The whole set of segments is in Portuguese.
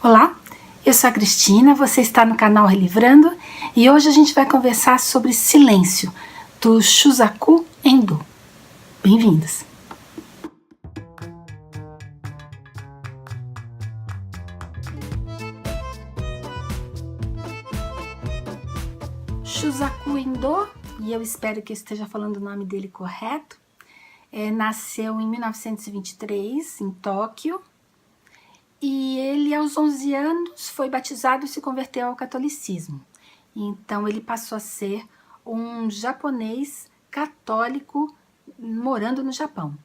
Olá, eu sou a Cristina, você está no canal Relivrando e hoje a gente vai conversar sobre silêncio, do Shusaku Endo. Bem-vindos! Shusaku Endo, e eu espero que eu esteja falando o nome dele correto, nasceu em 1923 em Tóquio. E ele, aos 11 anos, foi batizado e se converteu ao catolicismo. Então, ele passou a ser um japonês católico morando no Japão.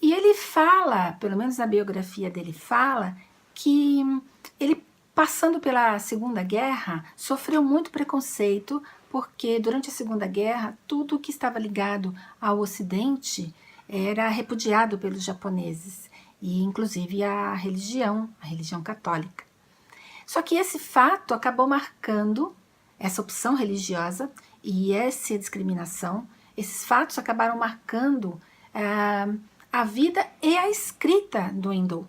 E ele fala, pelo menos na biografia dele fala, que ele, passando pela Segunda Guerra, sofreu muito preconceito, porque durante a Segunda Guerra, tudo que estava ligado ao Ocidente era repudiado pelos japoneses, e inclusive a religião católica. Só que esse fato acabou marcando essa opção religiosa e essa discriminação. Esses fatos acabaram marcando a vida e a escrita do Endo.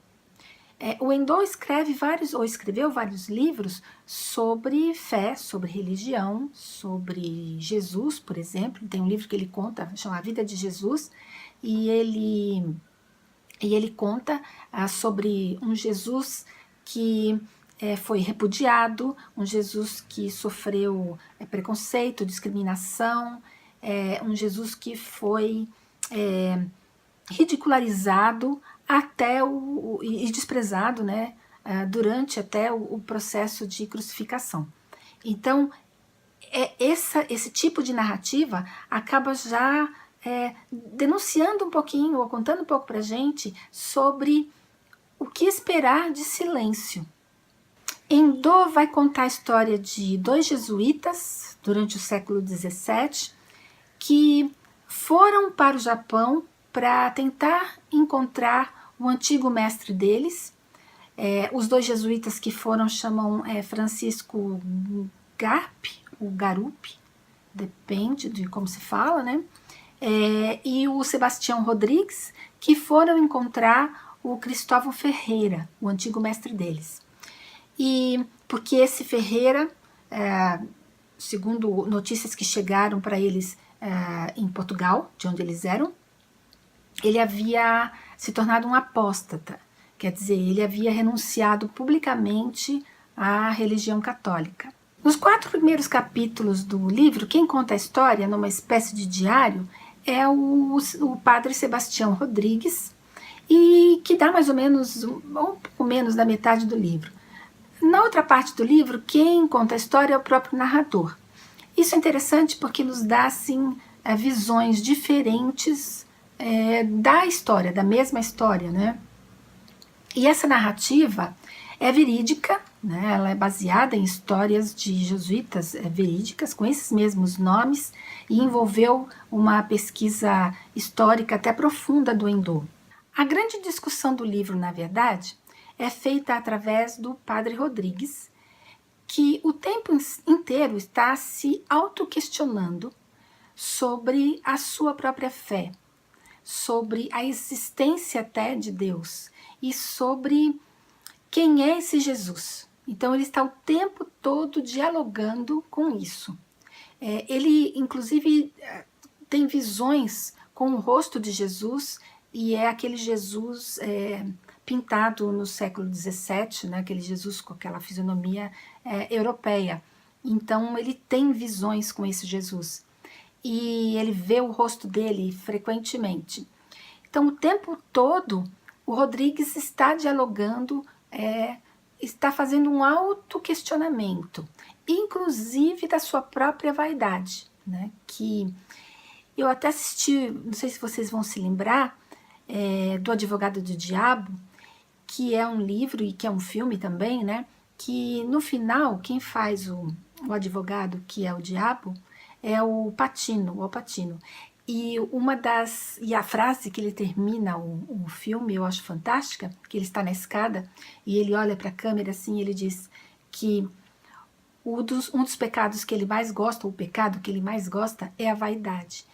O Endo escreveu vários livros sobre fé, sobre religião, sobre Jesus, por exemplo. Tem um livro que ele conta, chama A Vida de Jesus, e ele conta sobre um Jesus que foi repudiado, um Jesus que sofreu preconceito, discriminação, um Jesus que foi ridicularizado e desprezado, né, durante até o processo de crucificação. Então, esse tipo de narrativa acaba já denunciando um pouquinho, ou contando um pouco para a gente sobre o que esperar de silêncio. Endo vai contar a história de dois jesuítas durante o século XVII que foram para o Japão para tentar encontrar o antigo mestre deles. Os dois jesuítas que foram chamam Francisco Garpe, ou Garupe, depende de como se fala, né? E o Sebastião Rodrigues, que foram encontrar o Cristóvão Ferreira, o antigo mestre deles. E porque esse Ferreira, segundo notícias que chegaram para eles em Portugal, de onde eles eram, ele havia se tornado um apóstata, quer dizer, ele havia renunciado publicamente à religião católica. Nos 4 primeiros capítulos do livro, quem conta a história, numa espécie de diário, é o padre Sebastião Rodrigues, e que dá mais ou menos, um pouco menos da metade do livro. Na outra parte do livro, quem conta a história é o próprio narrador. Isso é interessante porque nos dá, assim, visões diferentes da história, da mesma história, né? E essa narrativa é verídica, né? Ela é baseada em histórias de jesuítas verídicas, com esses mesmos nomes, e envolveu uma pesquisa histórica até profunda do Endo. A grande discussão do livro, na verdade, é feita através do padre Rodrigues, que o tempo inteiro está se auto-questionando sobre a sua própria fé, sobre a existência até de Deus e sobre quem é esse Jesus. Então ele está o tempo todo dialogando com isso. Ele, inclusive, tem visões com o rosto de Jesus, e é aquele Jesus pintado no século XVII, né, aquele Jesus com aquela fisionomia europeia. Então ele tem visões com esse Jesus, e ele vê o rosto dele frequentemente. Então o tempo todo o Rodrigues está dialogando, está fazendo um auto-questionamento, inclusive da sua própria vaidade, né? Que eu até assisti, não sei se vocês vão se lembrar, do Advogado do Diabo, que é um livro e que é um filme também, né? Que no final, quem faz o advogado, que é o diabo, é o Patino, o Al Pacino. E a frase que ele termina o filme, eu acho fantástica, que ele está na escada e ele olha para a câmera assim, e ele diz que um dos pecados que ele mais gosta, ou o pecado que ele mais gosta, é a vaidade.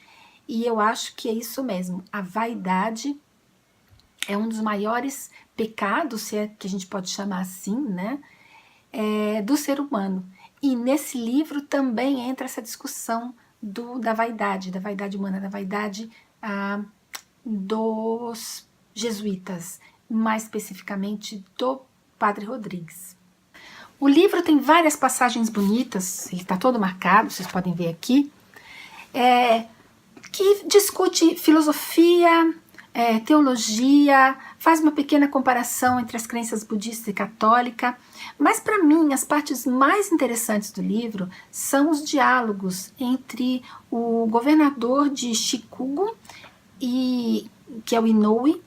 E eu acho que é isso mesmo, a vaidade é um dos maiores pecados, se é que a gente pode chamar assim, né, do ser humano. E nesse livro também entra essa discussão da vaidade humana, da vaidade dos jesuítas, mais especificamente do Padre Rodrigues. O livro tem várias passagens bonitas, ele está todo marcado, vocês podem ver aqui, que discute filosofia, teologia, faz uma pequena comparação entre as crenças budista e católica, mas para mim as partes mais interessantes do livro são os diálogos entre o governador de Shikoku, que é o Inoue,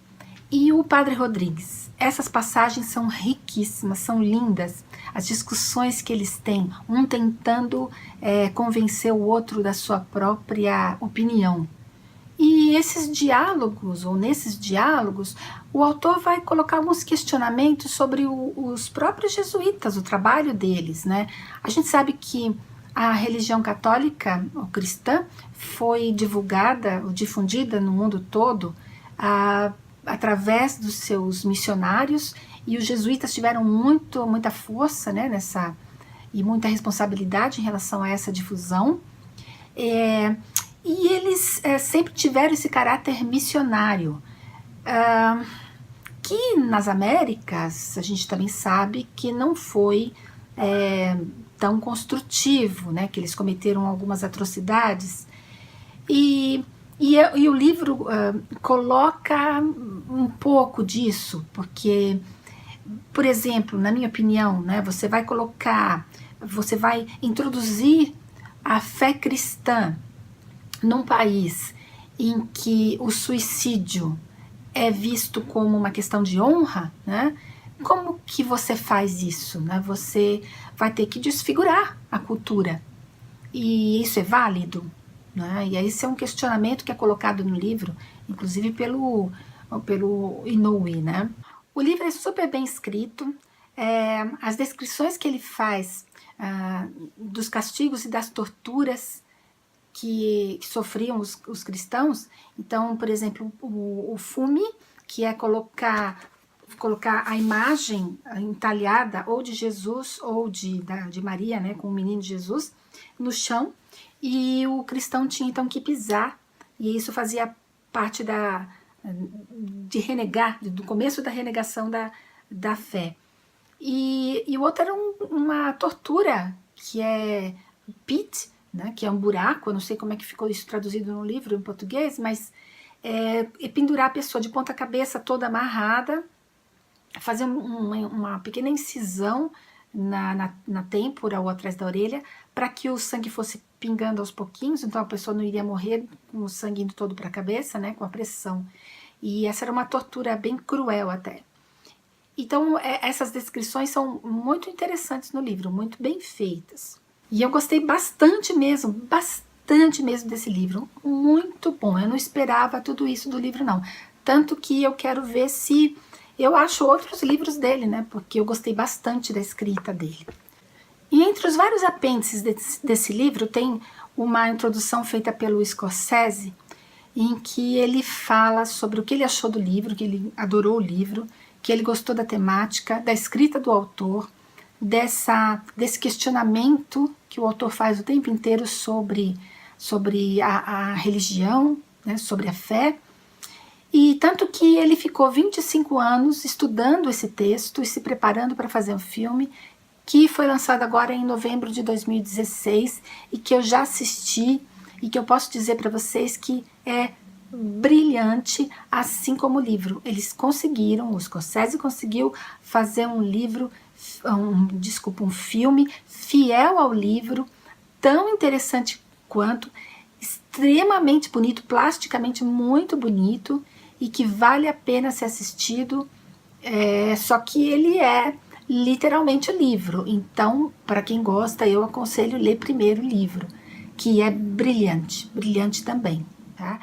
e o Padre Rodrigues. Essas passagens são riquíssimas, são lindas, as discussões que eles têm, um tentando convencer o outro da sua própria opinião. E esses diálogos, ou nesses diálogos, o autor vai colocar alguns questionamentos sobre os próprios jesuítas, o trabalho deles, né? A gente sabe que a religião católica ou cristã foi divulgada ou difundida no mundo todo através dos seus missionários, e os jesuítas tiveram muita força, né, e muita responsabilidade em relação a essa difusão. E eles sempre tiveram esse caráter missionário, que nas Américas a gente também sabe que não foi tão construtivo, né, que eles cometeram algumas atrocidades. E o livro coloca um pouco disso, porque, por exemplo, na minha opinião, né, você vai introduzir a fé cristã num país em que o suicídio é visto como uma questão de honra, né? Como que você faz isso, né? Você vai ter que desfigurar a cultura. E isso é válido, né? E esse é um questionamento que é colocado no livro, inclusive pelo Inoue, né? O livro é super bem escrito, as descrições que ele faz dos castigos e das torturas que sofriam os cristãos. Então, por exemplo, o fume, que é colocar a imagem entalhada ou de Jesus ou de Maria, né, com o menino Jesus, no chão, e o cristão tinha então que pisar, e isso fazia parte de renegar, do começo da renegação da fé. E o outro era uma tortura, que é pit, né, que é um buraco, eu não sei como é que ficou isso traduzido no livro em português, mas pendurar a pessoa de ponta cabeça toda amarrada, fazer uma pequena incisão na têmpora ou atrás da orelha, para que o sangue fosse pingando aos pouquinhos, então a pessoa não iria morrer com o sangue indo todo para a cabeça, né, com a pressão. E essa era uma tortura bem cruel até. Então essas descrições são muito interessantes no livro, muito bem feitas. E eu gostei bastante mesmo desse livro, muito bom. Eu não esperava tudo isso do livro não, tanto que eu quero ver se eu acho outros livros dele, né, porque eu gostei bastante da escrita dele. E entre os vários apêndices desse livro tem uma introdução feita pelo Scorsese, em que ele fala sobre o que ele achou do livro, que ele adorou o livro, que ele gostou da temática, da escrita do autor, desse questionamento que o autor faz o tempo inteiro sobre a religião, né, sobre a fé. E tanto que ele ficou 25 anos estudando esse texto e se preparando para fazer um filme, que foi lançado agora em novembro de 2016 e que eu já assisti e que eu posso dizer para vocês que é brilhante, assim como o livro. Eles conseguiram, o Scorsese conseguiu fazer um filme fiel ao livro, tão interessante quanto, extremamente bonito, plasticamente muito bonito, e que vale a pena ser assistido, só que ele é literalmente o livro. Então, para quem gosta, eu aconselho ler primeiro o livro, que é brilhante também, tá?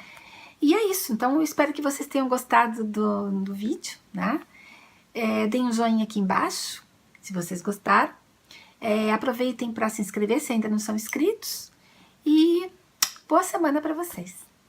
E é isso, então eu espero que vocês tenham gostado do vídeo, né? Deem um joinha aqui embaixo, se vocês gostaram. Aproveitem para se inscrever se ainda não são inscritos. E boa semana para vocês!